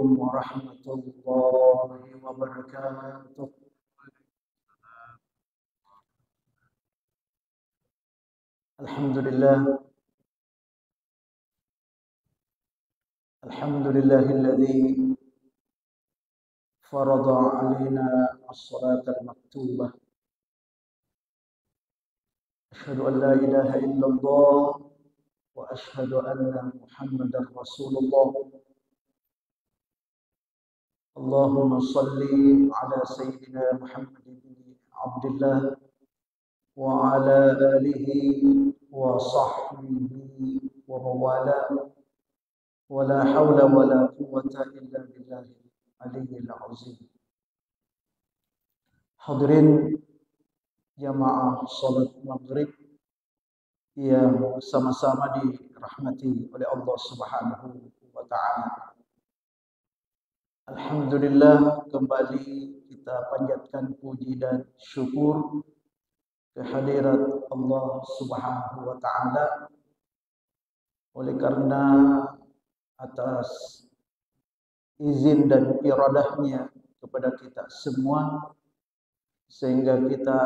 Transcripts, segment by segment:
عليكم ورحمة الله وبركاته. الحمد لله الذي فرض علينا الصلاة المكتوبة. أشهد أن لا إله إلا الله وأشهد أن محمدا رسول الله. اللهم صل على سيدنا محمد بن عبد الله وعلى آله وصحبه ومن والاه ولا حول ولا قوة إلا بالله العلي العظيم. Hadirin jamaah salat maghrib yang sama-sama dirahmati oleh Allah Subhanahu wa taala. Alhamdulillah, kembali kita panjatkan puji dan syukur kehadirat Allah Subhanahu wa taala, oleh karena atas izin dan iradahnya kepada kita semua, sehingga kita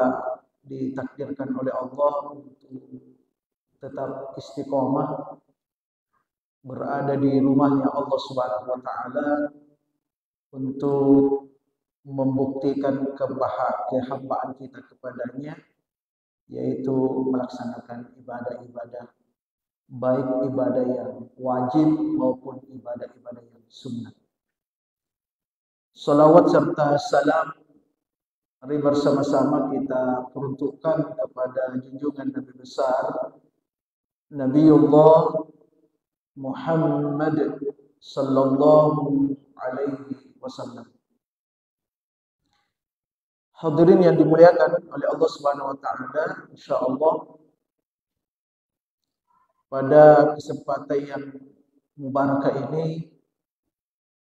ditakdirkan oleh Allah untuk tetap istiqomah berada di rumahnya Allah Subhanahu wa taala untuk membuktikan kehambaan kita kepadanya, yaitu melaksanakan ibadah-ibadah, baik ibadah yang wajib maupun ibadah-ibadah yang sunnah. Salawat serta salam mari bersama-sama kita peruntukkan kepada junjungan Nabi besar Nabiullah Muhammad sallallahu alaihi wasallam. Hadirin yang dimuliakan oleh Allah Subhanahu wa taala, insyaallah pada kesempatan yang mubarakah ini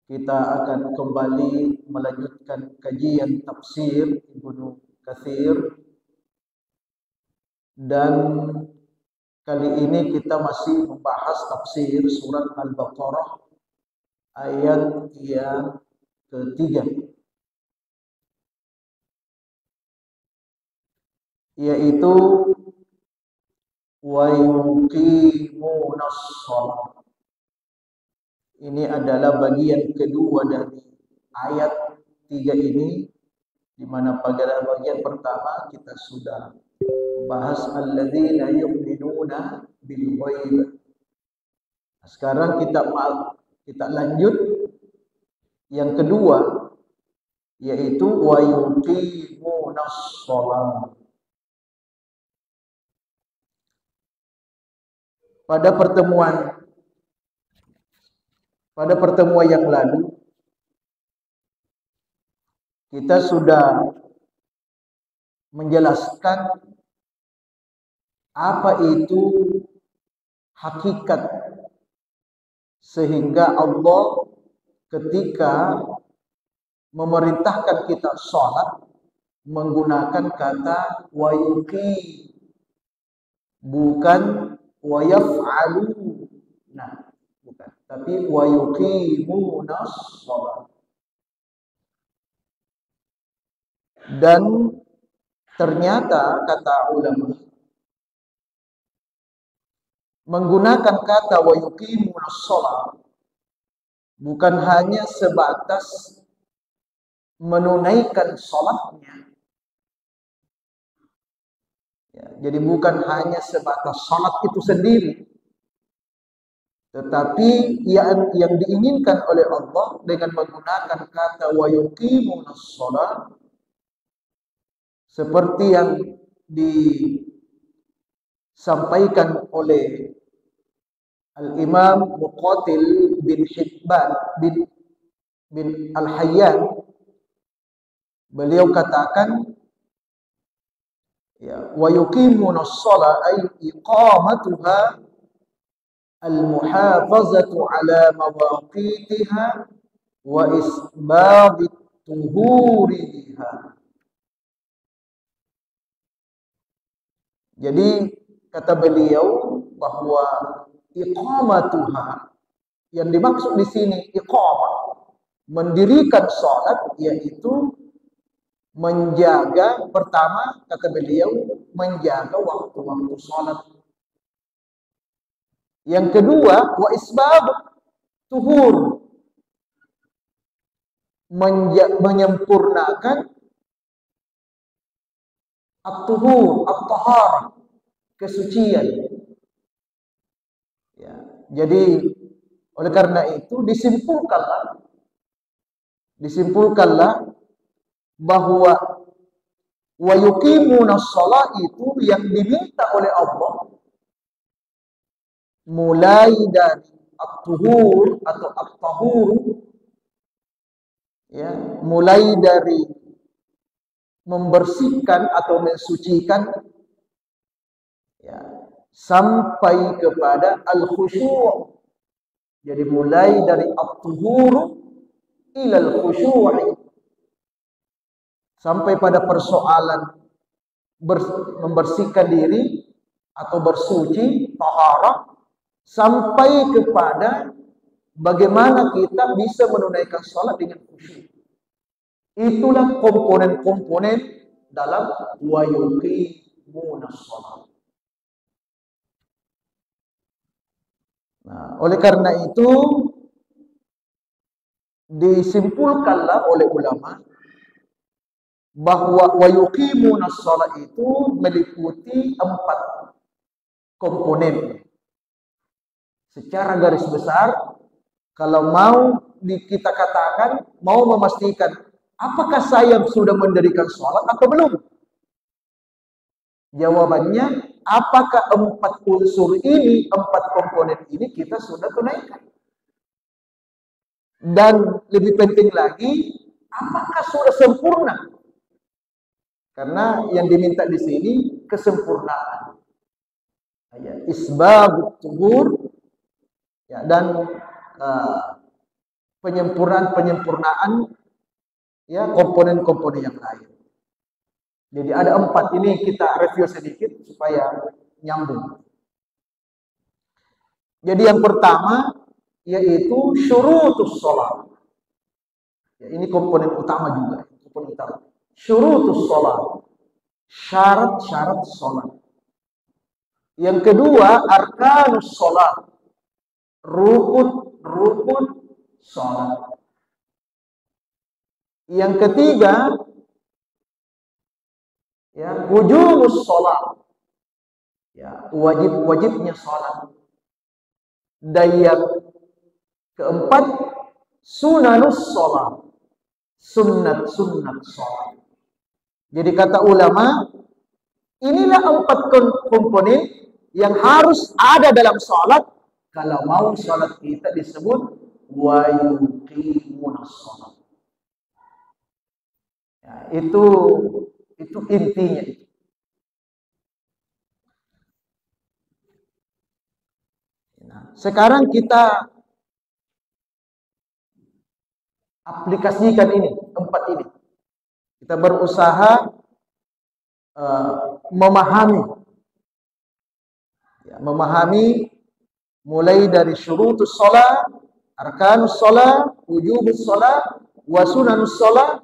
kita akan kembali melanjutkan kajian tafsir Ibnu Katsir, dan kali ini kita masih membahas tafsir surat Al-Baqarah ayat yang ketiga, yaitu wa yuqimunas shalah. Ini adalah bagian kedua dari ayat 3 ini, di mana pada bagian pertama kita sudah membahas alladzina yu'minuna bil ghaib. Sekarang kita lanjut yang kedua, yaitu wa yuqimunas shalah. Pada pertemuan yang lalu kita sudah menjelaskan apa itu hakikat, sehingga Allah ketika memerintahkan kita sholat menggunakan kata wa yuqi, bukan wa yaf'alu. Nah, bukan, tapi wa yuqimunas shalah. Dan ternyata kata ulama, menggunakan kata wa yuqimunas shalah bukan hanya sebatas menunaikan sholatnya. Ya, jadi bukan hanya sebatas sholat itu sendiri, tetapi yang diinginkan oleh Allah dengan menggunakan kata wa yuqimunas shalah, seperti yang disampaikan oleh Al-Imam Muqatil bin Hibban bin Al-Hayyan, beliau katakan ya, wa yuqimunas shalah ay iqamatuha al-muhafazatu ala mawaqitiha wa isbabit tuhuriha. Jadi kata beliau bahwa iqamatuha, yang dimaksud di sini iqamah Mendirikan sholat yaitu menjaga, pertama kata beliau, menjaga waktu-waktu sholat. Yang kedua, wa isbab tuhur, menyempurnakan at-tuhur, at-taharah, kesucian. Ya, jadi oleh karena itu disimpulkanlah bahwa wa yuqimuna shalah itu yang diminta oleh Allah mulai dari at-tuhur atau at-tahur, ya, mulai dari membersihkan atau mensucikan, ya, sampai kepada al-khusyu'. Jadi mulai dari at-tuhur ila al-khusyu', sampai pada persoalan membersihkan diri atau bersuci, taharah, sampai kepada bagaimana kita bisa menunaikan salat dengan khusyuk. Itulah komponen-komponen dalam wa yuqimunas shalah. Nah, oleh karena itu disimpulkanlah oleh ulama bahwa wa yuqimunas shalah itu meliputi 4 komponen. Secara garis besar, kalau mau kita katakan, mau memastikan apakah saya sudah mendirikan sholat atau belum? Jawabannya, apakah 4 unsur ini, 4 komponen ini kita sudah tunaikan? Dan lebih penting lagi, apakah sudah sempurna? Karena yang diminta di sini kesempurnaan. Ya, isbabut tuhur, ya, dan penyempurnaan, ya, komponen-komponen yang lain. Jadi ada 4 ini, kita review sedikit supaya nyambung. Jadi yang pertama yaitu syurutus shalah. Ya, ini komponen utama juga, komponen utama. Syurutus shalah, syarat-syarat shalat. Yang kedua arkanus shalah, rukun shalat. Yang ketiga, ya, wujubus shalat, ya, wajibnya shalat. Dan yang keempat, sunanus shalat, sunat shalat. Jadi kata ulama, inilah 4 komponen yang harus ada dalam shalat kalau mau shalat kita disebut wa yuqimunas shalat. Ya, itu intinya. Nah, sekarang kita aplikasikan ini, 4 ini. Kita berusaha memahami mulai dari syurutus shalah, arkanus shalah, wujubus shalah, wa sunanus shalah.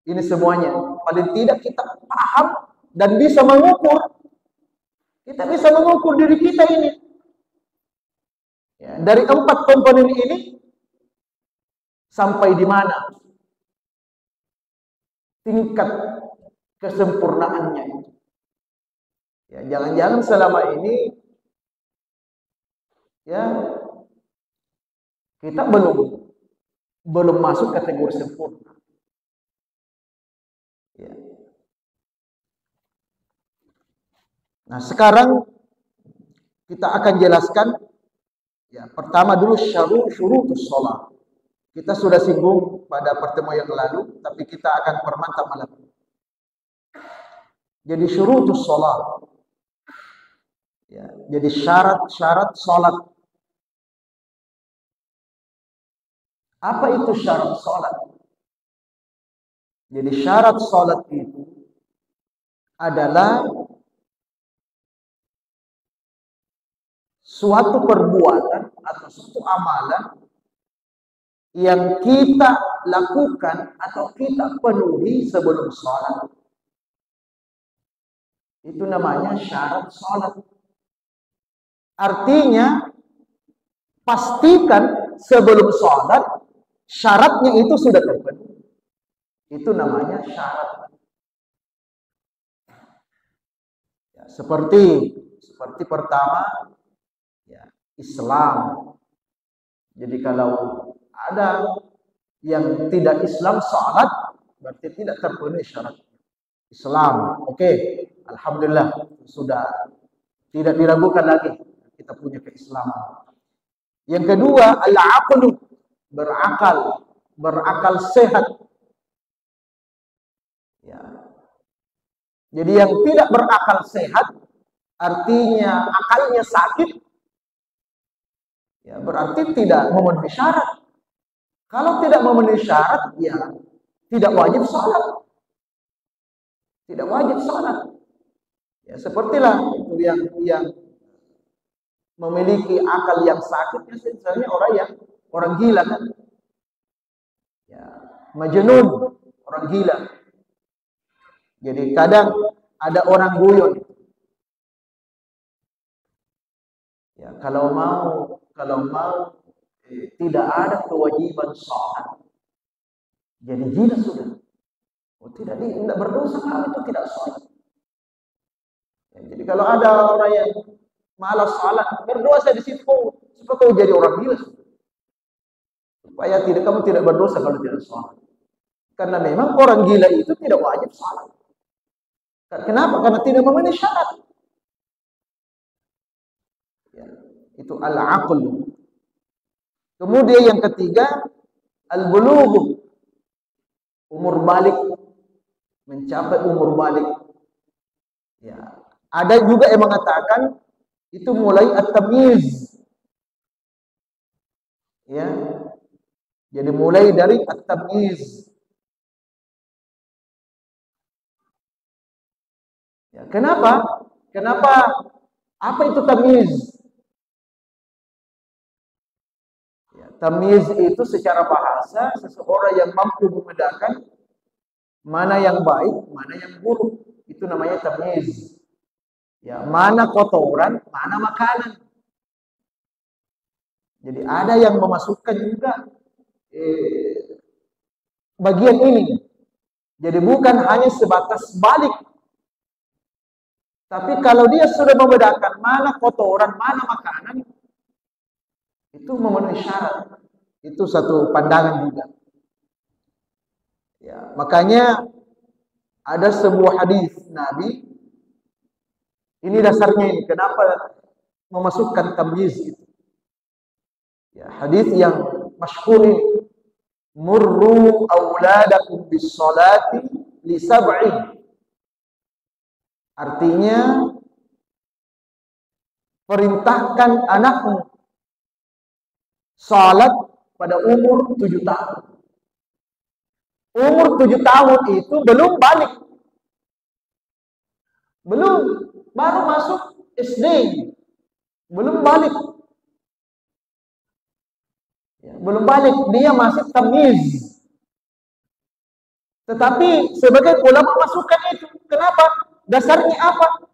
Ini semuanya paling tidak kita paham dan bisa mengukur. Kita bisa mengukur diri kita ini. Ya, dari 4 komponen ini sampai di mana tingkat kesempurnaannya itu. Ya, jangan-jangan selama ini, ya, kita belum masuk kategori sempurna. Ya. Nah, sekarang kita akan jelaskan, ya, pertama dulu syurutus shalah. Kita sudah singgung pada pertemuan yang lalu, tapi kita akan permantap malam ini. Jadi syurutus shalah, ya, jadi syarat-syarat salat. Apa itu syarat salat? Jadi syarat salat itu adalah suatu perbuatan atau suatu amalan yang kita lakukan atau kita penuhi sebelum sholat. Itu namanya syarat sholat. Artinya, pastikan sebelum sholat, syaratnya itu sudah terpenuhi. Itu namanya syarat. Ya, seperti pertama, ya, Islam. Jadi kalau ada yang tidak Islam sholat, berarti tidak terpenuhi syarat Islam. Oke, alhamdulillah sudah tidak diragukan lagi kita punya keislaman. Yang kedua, al-aqlu, berakal sehat. Ya. Jadi yang tidak berakal sehat, artinya akalnya sakit, ya berarti tidak memenuhi syarat. Kalau tidak memenuhi syarat, ya tidak wajib sholat. Tidak wajib sholat. Ya, sepertilah itu yang memiliki akal yang sakit, misalnya orang gila kan. Ya, majnun, orang gila. Jadi kadang ada orang guyon. Ya, kalau mau tidak ada kewajiban sholat, jadi gila sudah. Oh, tidak berdosa kalau itu tidak sholat. Ya, jadi kalau ada orang yang malas sholat, berdosa di situ, supaya kau jadi orang gila. Supaya kamu tidak berdosa kalau tidak sholat. Karena memang orang gila itu tidak wajib sholat. Kenapa? Karena tidak memenuhi syarat. Ya, itu al-aql. Kemudian yang ketiga, al-bulugh, umur balik, mencapai umur balik. Ya, ada juga yang mengatakan itu mulai at-tamyiz. Ya. Jadi mulai dari at-tamyiz. Ya, kenapa? Apa itu tamyiz? Ya, tamyiz itu secara bahasa seseorang yang mampu membedakan mana yang baik, mana yang buruk. Itu namanya tamyiz. Ya, mana kotoran, mana makanan. Jadi ada yang memasukkan juga bagian ini. Jadi bukan hanya sebatas balik. Tapi kalau dia sudah membedakan mana kotoran, mana makanan, itu memenuhi syarat. Itu satu pandangan juga. Ya, makanya ada sebuah hadis Nabi. Ini dasarnya ini. Kenapa memasukkan tamyiz itu? Ya, hadis yang masyhur ini. Murru auladakum bis salati li sab'in. Artinya, perintahkan anakmu salat pada umur 7 tahun. Umur 7 tahun itu belum balik. Belum, baru masuk SD. Belum balik. Ya, belum balik, dia masih tamyiz. Tetapi sebagai ulama masukkan itu. Kenapa? Dasarnya apa?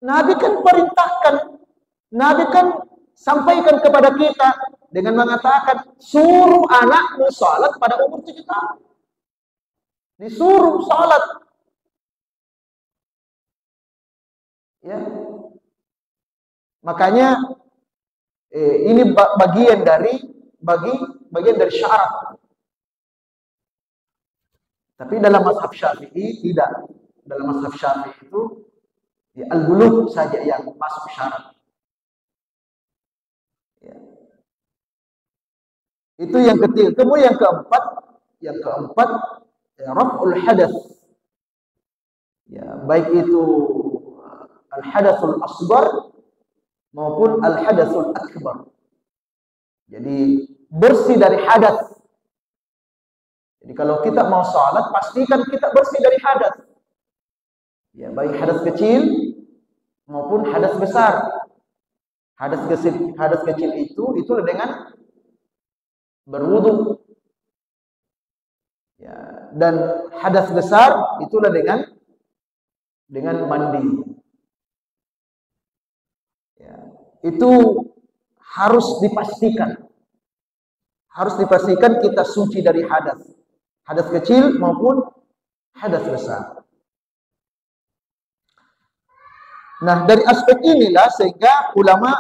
Nabi kan perintahkan, Nabi kan sampaikan kepada kita dengan mengatakan suruh anakmu salat pada umur 7 tahun. Disuruh salat. Ya. Makanya ini bagian dari syarat. Tapi dalam mazhab Syafi'i tidak. Dalam mazhab Syafi'i itu ya, al-bulugh saja yang masuk syarat. Ya. Itu yang ketiga. Kemudian yang keempat ya, raf'ul hadath. Ya, baik itu al-hadathul asghar maupun al-hadathul akbar. Jadi bersih dari hadath. Jadi kalau kita mau sholat, pastikan kita bersih dari hadath. Ya, baik hadas kecil maupun hadas besar. Hadas kecil itu dengan berwudu. Ya, dan hadas besar itulah dengan mandi. Ya, itu harus dipastikan. Harus dipastikan kita suci dari hadas. Hadas kecil maupun hadas besar. Nah, dari aspek inilah sehingga ulama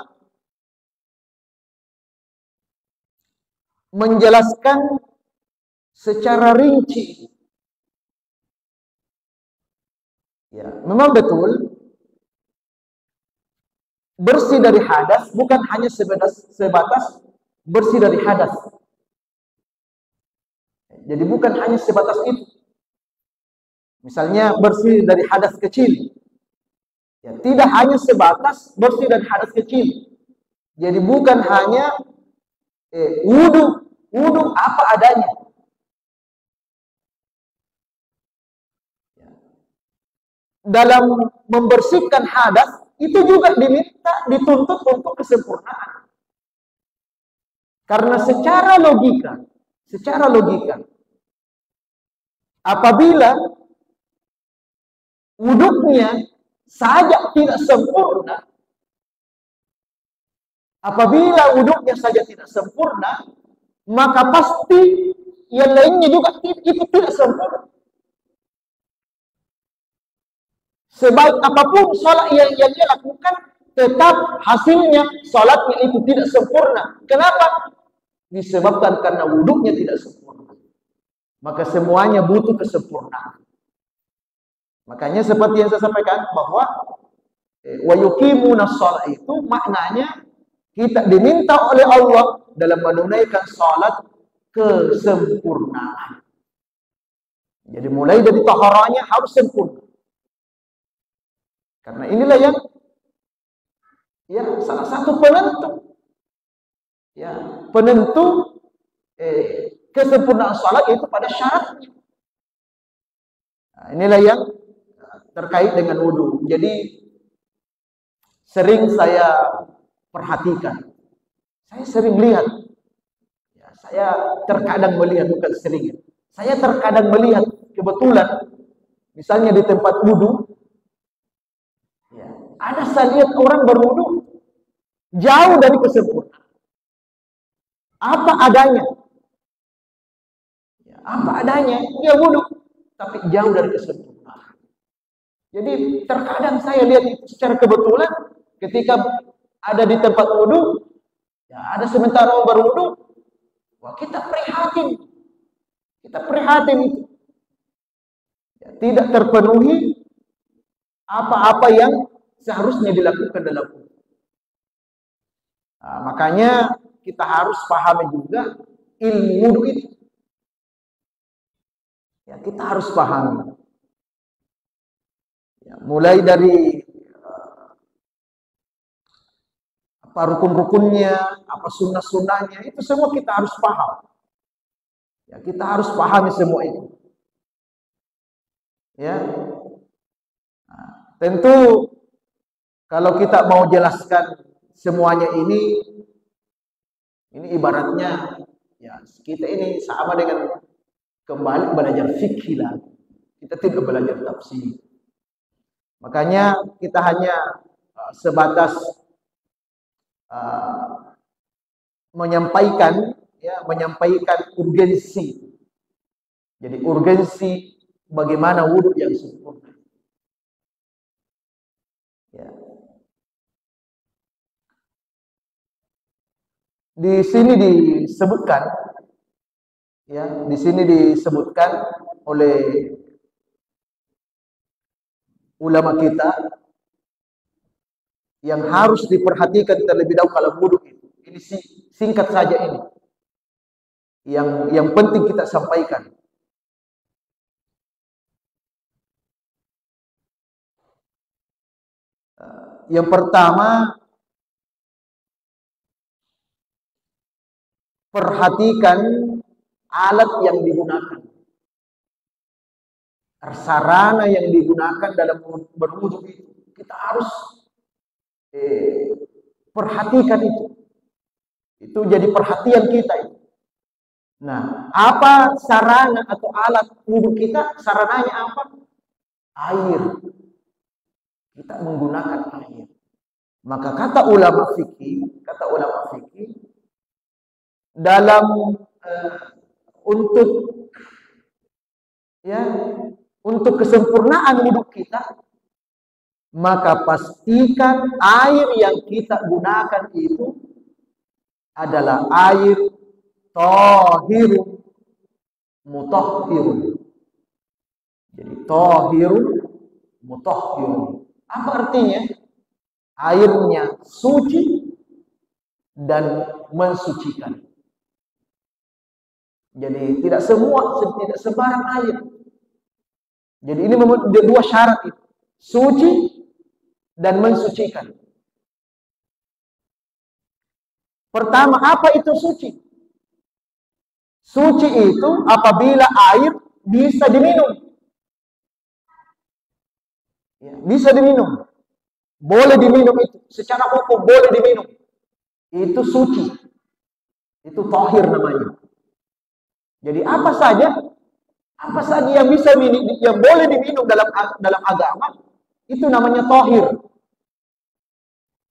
menjelaskan secara rinci. Ya, memang betul bersih dari hadas bukan hanya sebatas bersih dari hadas. Jadi bukan hanya sebatas itu. Misalnya bersih dari hadas kecil. Ya, tidak hanya sebatas bersih dari hadas kecil. Jadi bukan hanya wudu apa adanya. Dalam membersihkan hadas itu juga dituntut untuk kesempurnaan. Karena secara logika, apabila wuduknya saja tidak sempurna, maka pasti yang lainnya juga itu tidak sempurna. Sebaik apapun sholat yang dia lakukan, tetap hasilnya sholatnya itu tidak sempurna. Kenapa? Disebabkan karena wuduknya tidak sempurna. Maka semuanya butuh kesempurnaan. Makanya seperti yang saya sampaikan bahwa wa yuqimuna shalah itu maknanya kita diminta oleh Allah dalam menunaikan salat kesempurnaan. Jadi mulai dari taharahnya harus sempurna. Karena inilah yang salah satu penentu kesempurnaan salat itu pada syaratnya. Nah, inilah yang terkait dengan wudu. Jadi sering saya perhatikan, saya sering lihat, ya, saya terkadang melihat, bukan sering, saya terkadang melihat kebetulan, misalnya di tempat wudu, ya, ada saya lihat orang berwudu jauh dari kesempurnaan, apa adanya, ya, dia wudu, tapi jauh dari kesempurnaan. Jadi terkadang saya lihat itu secara kebetulan ketika ada di tempat wudu, ya ada sementara orang berwudu, wah kita prihatin itu. Ya, tidak terpenuhi apa-apa yang seharusnya dilakukan dalam wudu. Nah, makanya kita harus pahami juga ilmu wudu itu. Ya, kita harus pahami. Ya, mulai dari apa rukun-rukunnya, apa sunnah-sunnahnya, itu semua kita harus paham. Ya, kita harus pahami semua itu. Ya, nah, tentu kalau kita mau jelaskan semuanya ini ibaratnya ya kita ini sama dengan kembali belajar fikih lah. Kita tidak belajar tafsir. Makanya kita hanya sebatas menyampaikan urgensi. Jadi urgensi bagaimana wudu yang sempurna. Ya. Di sini disebutkan oleh ulama kita yang harus diperhatikan terlebih dahulu kalau wudu itu. Ini singkat saja ini. Yang penting kita sampaikan. Yang pertama, perhatikan alat yang digunakan. Sarana yang digunakan dalam berwudu itu. Kita harus perhatikan itu. Itu jadi perhatian kita itu. Nah, apa sarana atau alat wudhu kita? Sarananya apa? Air. Kita menggunakan air. Maka kata ulama fikih dalam untuk kesempurnaan wudhu kita, maka pastikan air yang kita gunakan itu adalah air tahirun mutahhirun. Jadi tahirun mutahhirun. Apa artinya? Airnya suci dan mensucikan. Jadi tidak sembarang air. Jadi ini dua syarat itu. Suci dan mensucikan. Pertama, apa itu suci? Suci itu apabila air bisa diminum. Ya, bisa diminum. Boleh diminum itu. Secara hukum boleh diminum. Itu suci. Itu tahir namanya. Jadi apa saja yang bisa yang boleh diminum dalam agama, itu namanya tahir.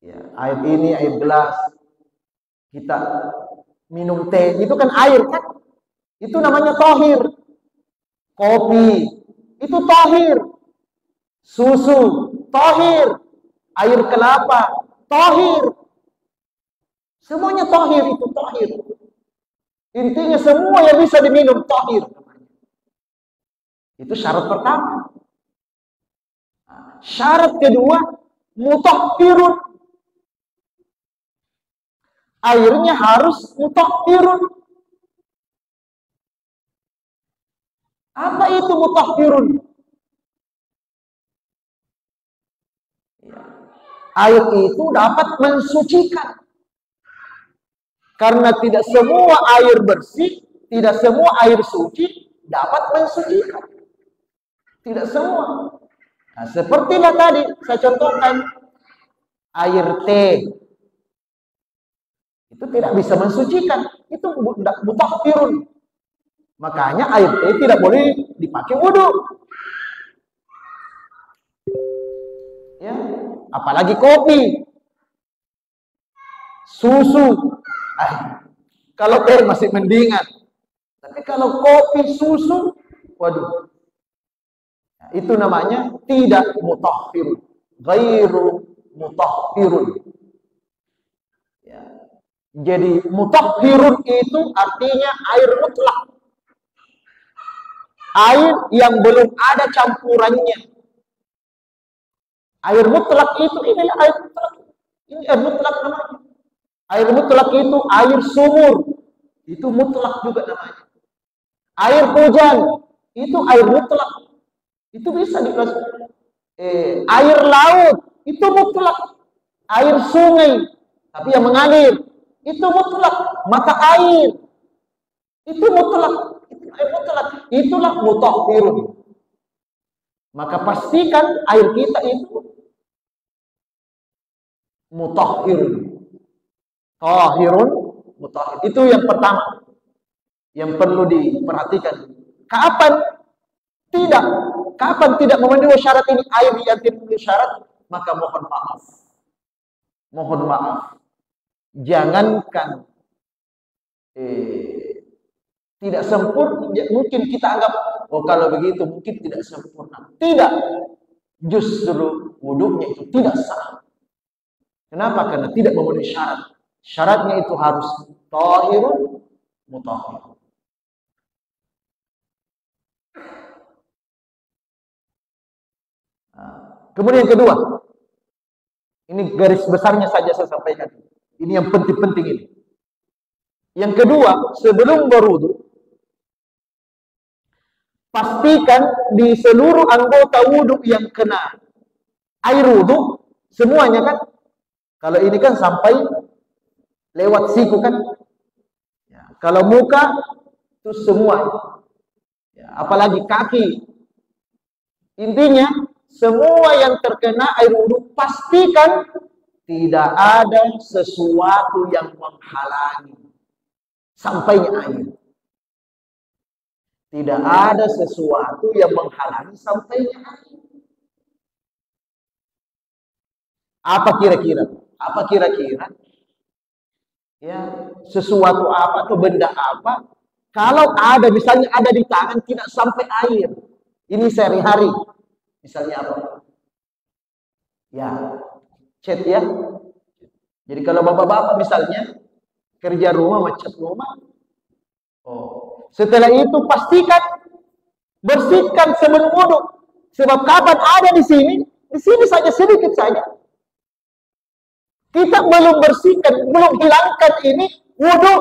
Ya, air ini, air gelas, kita minum teh, itu kan air kan? Itu namanya tahir. Kopi, itu tahir. Susu, tahir. Air kelapa, tahir. Semuanya tahir, itu tahir. Intinya semua yang bisa diminum tahir. Itu syarat pertama. Syarat kedua, mutahhirun. Airnya harus mutahhirun. Apa itu mutahhirun? Air itu dapat mensucikan. Karena tidak semua air bersih, tidak semua air suci dapat mensucikan. Tidak semua. Nah, sepertilah tadi saya contohkan air teh. Itu tidak bisa mensucikan. Itu mutahhirun. Makanya air teh tidak boleh dipakai wudhu. Ya, apalagi kopi, susu. Kalau teh masih mendingan. Tapi kalau kopi, susu, waduh. Itu namanya tidak mutahhirun. Ghairu mutahhirun. Ya. Jadi mutahhirun itu artinya air mutlak. Air yang belum ada campurannya. Air mutlak itu, inilah air mutlak. Ini air mutlak namanya. Air mutlak itu air sumur. Itu mutlak juga namanya. Air hujan. Itu air mutlak. Itu bisa dikasih. Air laut. Itu mutlak. Air sungai. Tapi yang mengalir. Itu mutlak. Mata air. Itu mutlak. Itu air mutlak. Itulah mutahhirun. Maka pastikan air kita itu mutahhirun. Tahirun mutahhir. Itu yang pertama yang perlu diperhatikan. Kapan tidak memenuhi syarat ini, air yang tidak memenuhi syarat, maka mohon maaf. Jangankan tidak sempurna, mungkin kita anggap kalau begitu mungkin tidak sempurna. Tidak. Justru wudhunya itu tidak sah. Kenapa? Karena tidak memenuhi syarat. Syaratnya itu harus tahirun mutahhir. Kemudian yang kedua, ini garis besarnya saja saya sampaikan. Ini yang penting-penting ini. Yang kedua, sebelum berwudu, pastikan di seluruh anggota wudu yang kena air wudu, semuanya kan, kalau ini kan sampai lewat siku kan, ya, kalau muka itu semua, ya, apalagi kaki. Intinya semua yang terkena air wudhu pastikan tidak ada sesuatu yang menghalangi sampainya air. Tidak ada sesuatu yang menghalangi sampainya air. Apa kira-kira? Apa kira-kira? Ya, sesuatu apa atau benda apa? Kalau ada, misalnya ada di tangan tidak sampai air. Ini sehari-hari. Misalnya apa? Ya, cat ya. Jadi kalau bapak-bapak misalnya kerja rumah, macet rumah. Oh, setelah itu pastikan bersihkan sebelum wudhu. Sebab kapan ada di sini saja sedikit saja. Kita belum bersihkan, belum hilangkan ini, wudhu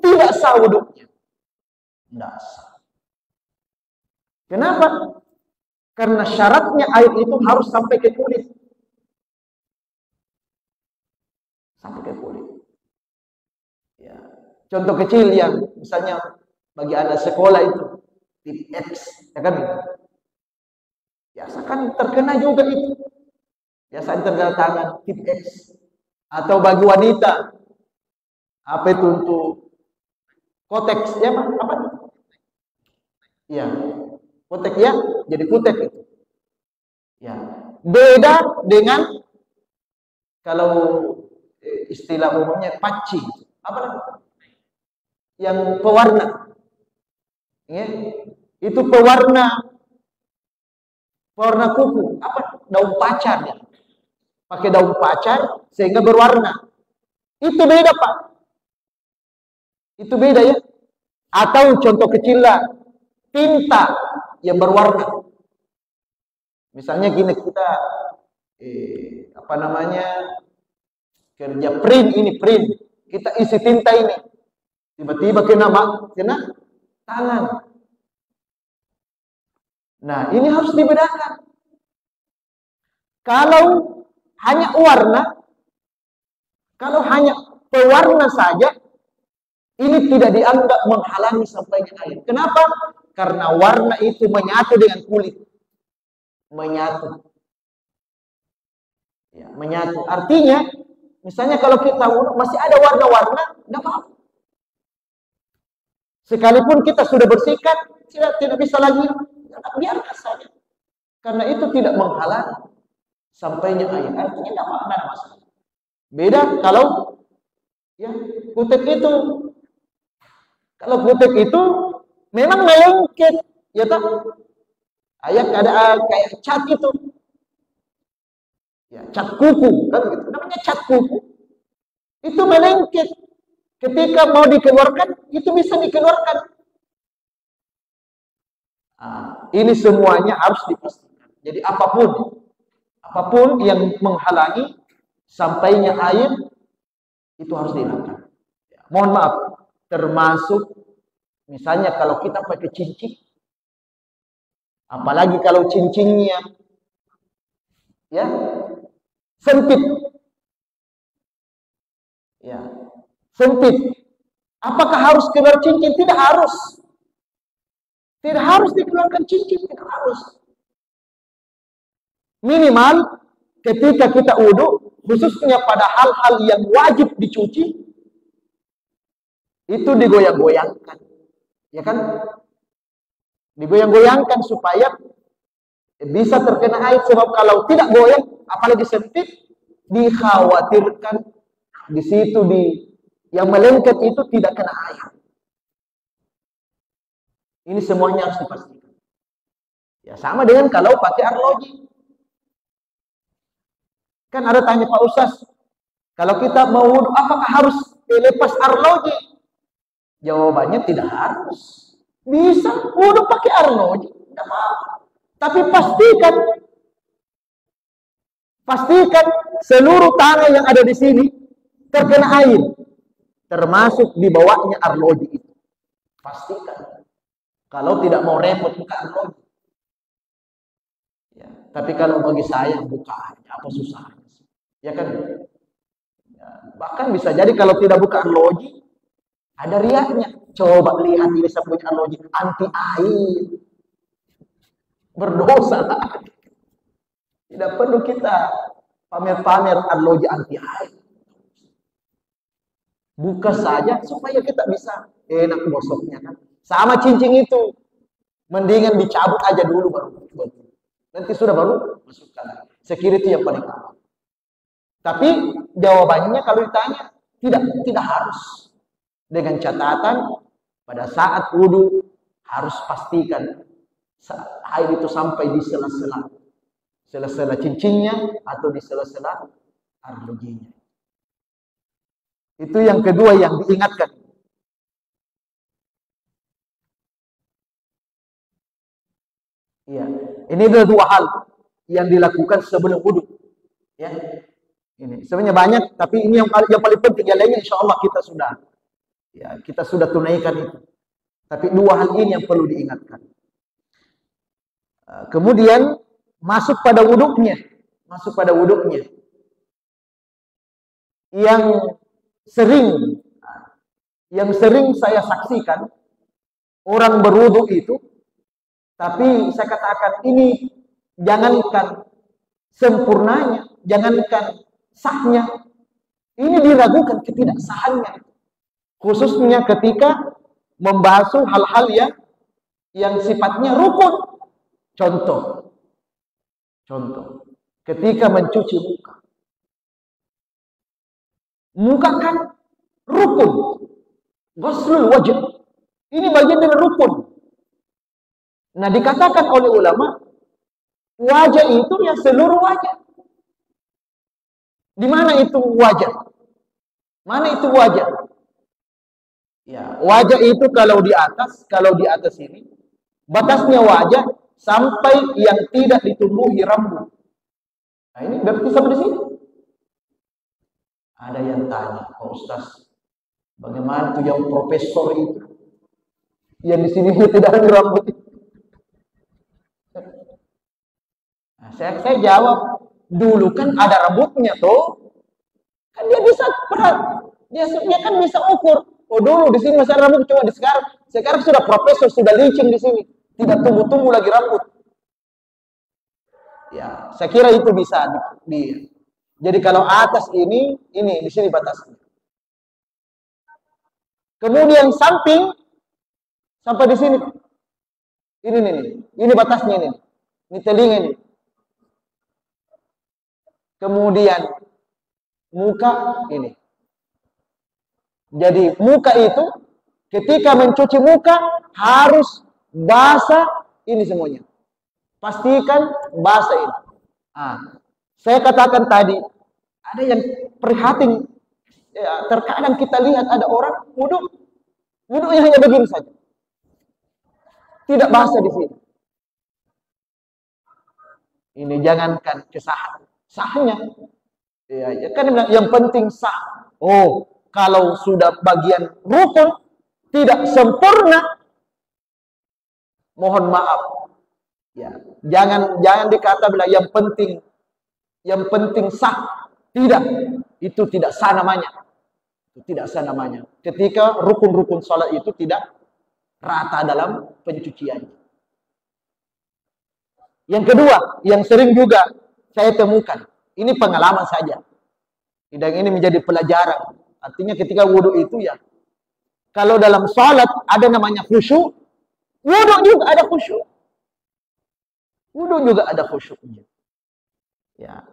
tidak sah wudhunya. Tidak sah. Kenapa? Karena syaratnya air itu harus sampai ke kulit. Sampai ke kulit. Ya. Contoh kecil yang misalnya bagi anak sekolah itu tip X, ya kan? Biasa kan terkena juga itu. Biasa terkena tangan tip X. Atau bagi wanita apa itu untuk koteks ya apa? Ya, kotek ya, jadi kutek itu. Ya, beda dengan kalau istilah umumnya paci, apa namanya? Yang pewarna, ya, itu pewarna kuku, apa? Daun pacar ya. Pakai daun pacar sehingga berwarna. Itu beda Pak. Itu beda ya. Atau contoh kecil lah, tinta yang berwarna. Misalnya gini kita apa namanya kerja print, kita isi tinta ini, tiba-tiba kena tangan. Nah ini harus dibedakan. Kalau hanya warna, kalau hanya pewarna saja, ini tidak dianggap menghalangi sampainya air. Kenapa? Karena warna itu menyatu dengan kulit. Menyatu. Ya, menyatu. Artinya, misalnya kalau kita masih ada warna-warna, tidak apa-apa. Sekalipun kita sudah bersihkan, tidak bisa lagi, biarkan saja. Karena itu tidak menghalangi sampainya air. Artinya tidak ada masalah. Beda kalau ya kutek itu. Kalau kutek itu memang melengket, ya tak? Ayat ada kayak cat itu. Ya, cat kuku, kan gitu. Namanya cat kuku. Itu melengket. Ketika mau dikeluarkan, itu bisa dikeluarkan. Nah, ini semuanya harus dipastikan. Jadi apapun yang menghalangi sampainya air itu harus dihilangkan. Ya, mohon maaf, termasuk misalnya kalau kita pakai cincin, apalagi kalau cincinnya ya sempit, ya sempit. Apakah harus keluar cincin? Tidak harus. Tidak harus dikeluarkan cincin, tidak harus. Minimal ketika kita wudhu, khususnya pada hal-hal yang wajib dicuci, itu digoyang-goyangkan, ya kan? Digoyang-goyangkan supaya bisa terkena air. Sebab kalau tidak goyang, apalagi sempit, dikhawatirkan di situ yang melengket itu tidak kena air. Ini semuanya harus dipastikan. Ya sama dengan kalau pakai arloji. Kan ada tanya Pak Ustaz, kalau kita mau wudhu, apakah harus lepas arloji? Jawabannya tidak harus. Bisa wudhu pakai arloji, tidak apa-apa. Tapi pastikan seluruh tanah yang ada di sini terkena air, termasuk di bawahnya arloji itu. Pastikan. Kalau tidak mau repot buka arloji. Ya, tapi kalau bagi saya buka aja, apa susahnya? Ya kan? Ya, bahkan bisa jadi kalau tidak buka arloji, ada riaknya. Coba lihat ini saya punya arloji anti air. Berdosa. Tidak perlu kita pamer-pamer arloji anti air. Buka saja supaya kita bisa enak gosoknya kan. Sama cincin itu. Mendingan dicabut aja dulu baru. Nanti sudah baru masukkan lagi. Security yang paling aman. Tapi jawabannya kalau ditanya, tidak harus. Dengan catatan, pada saat wudhu harus pastikan air itu sampai di sela-sela. Sela-sela cincinnya atau di sela-sela arlojinya. Itu yang kedua yang diingatkan. Iya, ini ada dua hal yang dilakukan sebelum wudhu. Ya, ini sebenarnya banyak, tapi ini yang paling penting. Yang lainnya insya Allah kita sudah tunaikan itu. Tapi dua hal ini yang perlu diingatkan. Kemudian masuk pada wuduknya, yang sering saya saksikan orang berwuduk itu. Tapi saya katakan ini jangankan sempurnanya, jangankan sahnya, ini diragukan ketidaksahannya. Khususnya ketika membahas hal-hal yang sifatnya rukun. Contoh, ketika mencuci muka kan rukun, ghuslul wajh, ini bagian dari rukun. Nah, dikatakan oleh ulama, wajah itu ya seluruh wajah. Di mana itu wajah? Mana itu wajah? Ya, wajah itu kalau di atas ini, batasnya wajah sampai yang tidak ditumbuhi rambut. Nah, ini berarti sampai di sini. Ada yang tanya, Pak Ustaz, bagaimana tuh yang profesor itu? Yang di sini tidak ada rambut. Nah, saya jawab, dulu kan ada rambutnya tuh, kan dia bisa dia kan bisa ukur. Oh dulu di sini masih ada rambut, cuma sekarang sudah profesor, sudah licin di sini, tidak tumbuh lagi rambut. Ya, saya kira itu bisa jadi kalau atas ini di sini batasnya. Kemudian samping sampai di sini, ini batasnya ini telinga ini. Kemudian muka ini. Jadi muka itu ketika mencuci muka harus basah ini semuanya. Pastikan basah ini. Saya katakan tadi ada yang prihatin. Ya, terkadang kita lihat ada orang wudhunya hanya begini saja. Tidak basah di sini. Ini jangankan sahnya. Ya, kan yang penting sah. Oh, kalau sudah bagian rukun tidak sempurna, mohon maaf. Ya, jangan dikata bilang yang penting sah. Tidak, itu tidak sah namanya. Itu tidak sah namanya. Ketika rukun-rukun salat itu tidak rata dalam pencuciannya. Yang kedua, yang sering juga saya temukan, ini pengalaman saja. Dan ini menjadi pelajaran. Artinya ketika wudhu itu ya, kalau dalam salat ada namanya khusyuk, wudhu juga ada khusyuk. Wudhu juga ada khusyuknya. Ya.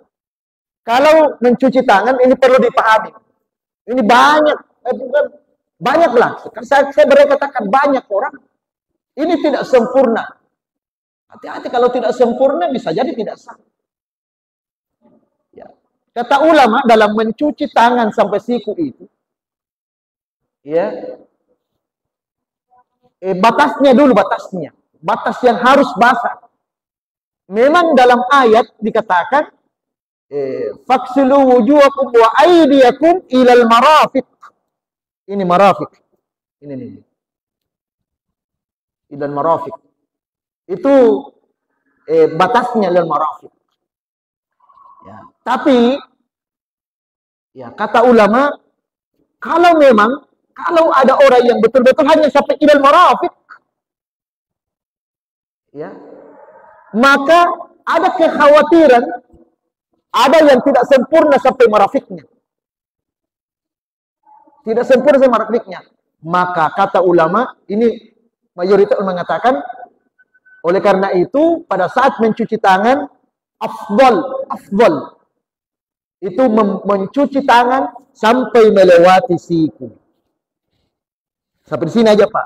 Kalau mencuci tangan ini perlu dipahami. Ini banyaklah. Saya berkatakan banyak orang ini tidak sempurna. Hati-hati kalau tidak sempurna bisa jadi tidak sah. Ya. Kata ulama dalam mencuci tangan sampai siku itu, ya, batasnya, batas yang harus basah. Memang dalam ayat dikatakan, faksilu wujuhakum wa aydiyakum ilal marafiq. Ini marafiq. Ini. Ilal marafiq. Itu batasnya ilal marafiq. Ya, tapi ya kata ulama, kalau ada orang yang betul-betul hanya sampai ilal marafiq, ya, maka ada kekhawatiran ada yang tidak sempurna sampai marafiqnya. Tidak sempurna sampai marafiqnya. Maka kata ulama, ini mayoritas mengatakan Oleh karena itu, pada saat mencuci tangan, afdal itu mencuci tangan sampai melewati siku. Sampai di sini aja, Pak.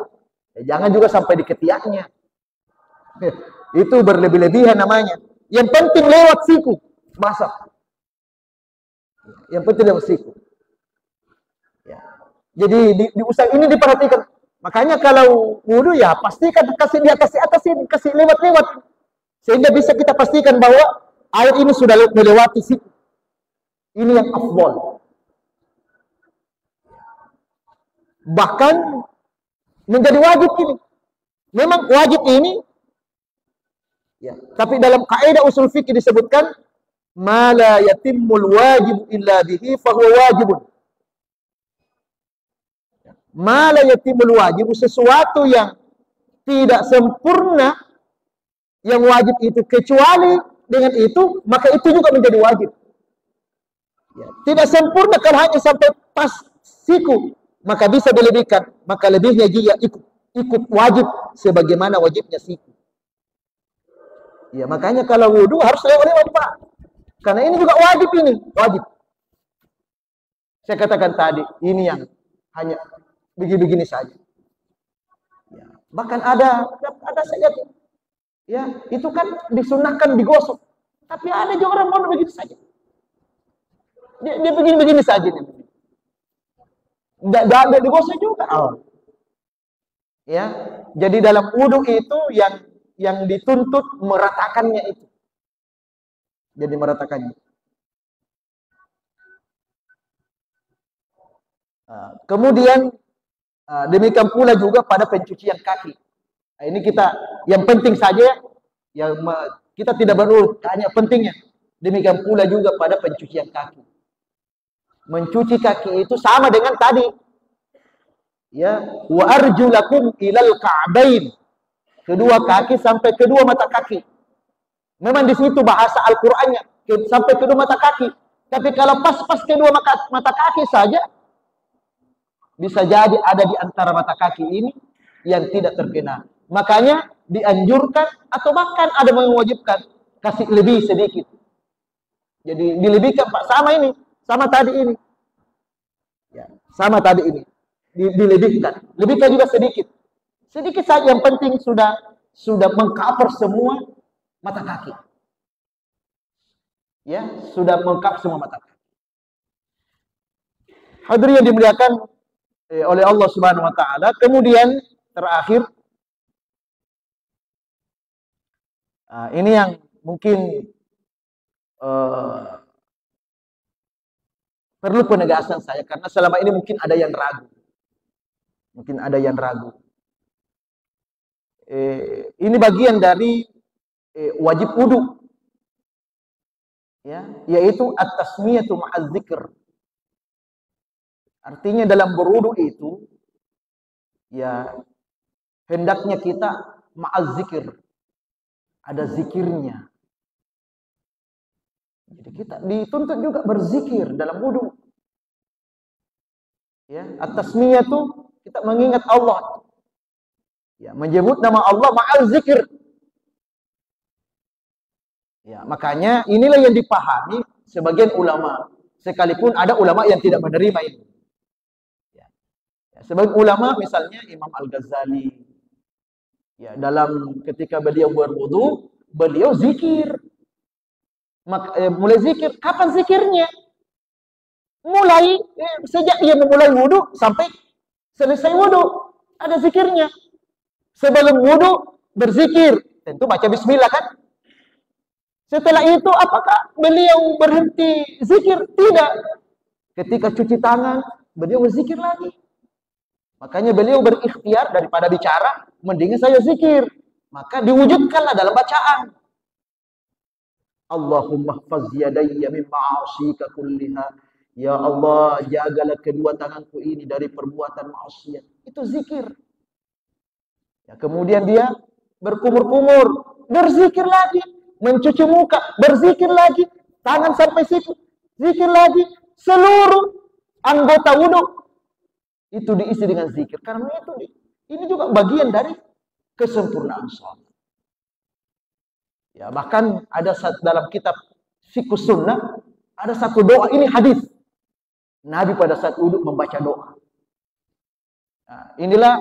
Jangan juga sampai di ketiaknya. Itu berlebih-lebihan namanya. Yang penting lewat siku, basah. Yang penting lewat siku. Ya. Jadi ini diperhatikan. Makanya kalau wudu ya pastikan kasih di atas ini, kasih lewat-lewat. Sehingga bisa kita pastikan bahwa air ini sudah melewati siku. Ini yang afdal. Bahkan menjadi wajib ini. Memang wajib ini ya, tapi dalam kaidah usul fikih disebutkan ma la yatimmul wajib illa bihi fa huwa wajibun. Ma la yatimul wajib, sesuatu yang tidak sempurna yang wajib itu kecuali dengan itu, maka itu juga menjadi wajib. Ya, tidak sempurna kalau hanya sampai pas siku, maka bisa dilebihkan, maka lebihnya dia ikut wajib sebagaimana wajibnya siku. Ya, makanya kalau wudu harus lewat-lewat, Pak. Karena ini juga wajib ini, wajib. Saya katakan tadi, ini yang hanya begini-begini saja. Ya, bahkan ada saja, ya itu kan disunahkan digosok. Tapi ada juga orang mau begini saja. Dia begini-begini saja nih. Tidak digosok juga. Oh. Ya, jadi dalam wudu itu yang dituntut meratakannya itu. Jadi meratakannya. Kemudian demikian pula juga pada pencucian kaki. Nah, ini kita yang penting saja, yang kita tidak perlu tanya pentingnya. Demikian pula juga pada pencucian kaki. Mencuci kaki itu sama dengan tadi. Ya, wa arjulakum ilal ka'bain. Kedua kaki sampai kedua mata kaki. Memang di situ bahasa Al-Qur'annya sampai kedua mata kaki. Tapi kalau pas kedua mata kaki saja, bisa jadi ada di antara mata kaki ini yang tidak terkena. Makanya dianjurkan atau bahkan ada mewajibkan kasih lebih sedikit. Jadi dilebihkan, Pak, sama ini, sama tadi ini. Ya, sama tadi ini. Dilebihkan. Lebihkan juga sedikit. Sedikit saja, yang penting sudah mengcover semua mata kaki. Ya, sudah mengcover semua mata kaki. Hadirin yang dimuliakan oleh Allah Subhanahu wa taala. Kemudian terakhir ini yang mungkin perlu penegasan saya karena selama ini mungkin ada yang ragu. Mungkin ada yang ragu. Ini bagian dari wajib wudu. Ya, yaitu at-tasmiyatu ma'az zikr. Artinya dalam berwudu itu, ya hendaknya kita ma'az zikir. Ada zikirnya. Jadi kita dituntut juga berzikir dalam wudu. Ya, at-tasmiyah itu kita mengingat Allah. Ya, menyebut nama Allah ma'az zikir. Ya, makanya inilah yang dipahami sebagian ulama. Sekalipun ada ulama yang tidak menerima ini. Sebagian ulama misalnya Imam Al-Ghazali, ya dalam ketika beliau berwudu, beliau zikir. Mulai zikir. Kapan zikirnya? Mulai sejak dia memulai wudu sampai selesai wudu ada zikirnya. Sebelum wudu berzikir, tentu baca bismillah kan? Setelah itu apakah beliau berhenti zikir? Tidak. Ketika cuci tangan, beliau berzikir lagi. Makanya beliau berikhtiar daripada bicara, mendingan saya zikir. Maka diwujudkanlah dalam bacaan. Allahumma hfaz yadayya min ma'asika kulliha. Ya Allah, jagalah kedua tanganku ini dari perbuatan maksiat. Itu zikir. Ya, kemudian dia berkumur-kumur, berzikir lagi, mencuci muka, berzikir lagi, tangan sampai siku, zikir lagi, seluruh anggota wudu itu diisi dengan zikir. Karena itu ini juga bagian dari kesempurnaan salat. Ya, bahkan ada dalam kitab Fiqhus Sunnah ada satu doa, ini hadis. Nabi pada saat wudhu membaca doa. Nah, inilah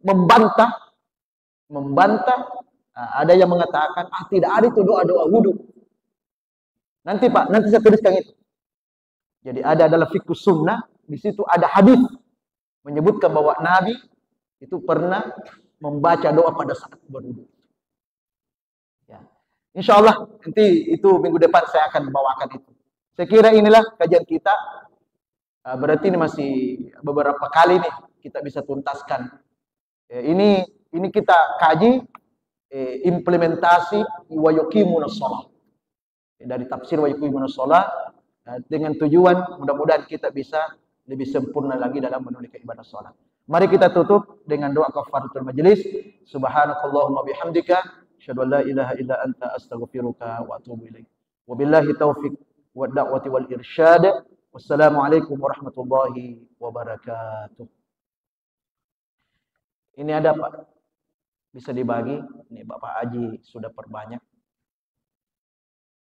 membantah ada yang mengatakan tidak ada itu doa-doa wudhu. Nanti Pak, nanti saya tuliskan itu. Jadi ada dalam Fiqhus Sunnah, di situ ada hadis menyebutkan bahwa Nabi itu pernah membaca doa pada saat berwudu. Ya. Insya Allah nanti itu minggu depan saya akan bawakan itu. Saya kira inilah kajian kita. Berarti ini masih beberapa kali nih kita bisa tuntaskan. Ini kita kaji implementasi wa yuqimunas shalah. Dari tafsir wa yuqimunas shalah dengan tujuan mudah-mudahan kita bisa lebih sempurna lagi dalam menunaikan ibadah salat. Mari kita tutup dengan doa kafaratul majelis. Subhanakallahumma bihamdika asyhadu an la ilaha illa anta astaghfiruka wa atubu ilaik. Wabillahi taufik wad da'wati wal irsyad. Wassalamualaikum warahmatullahi wabarakatuh. Ini ada Pak, bisa dibagi. Ini Bapak Haji sudah perbanyak.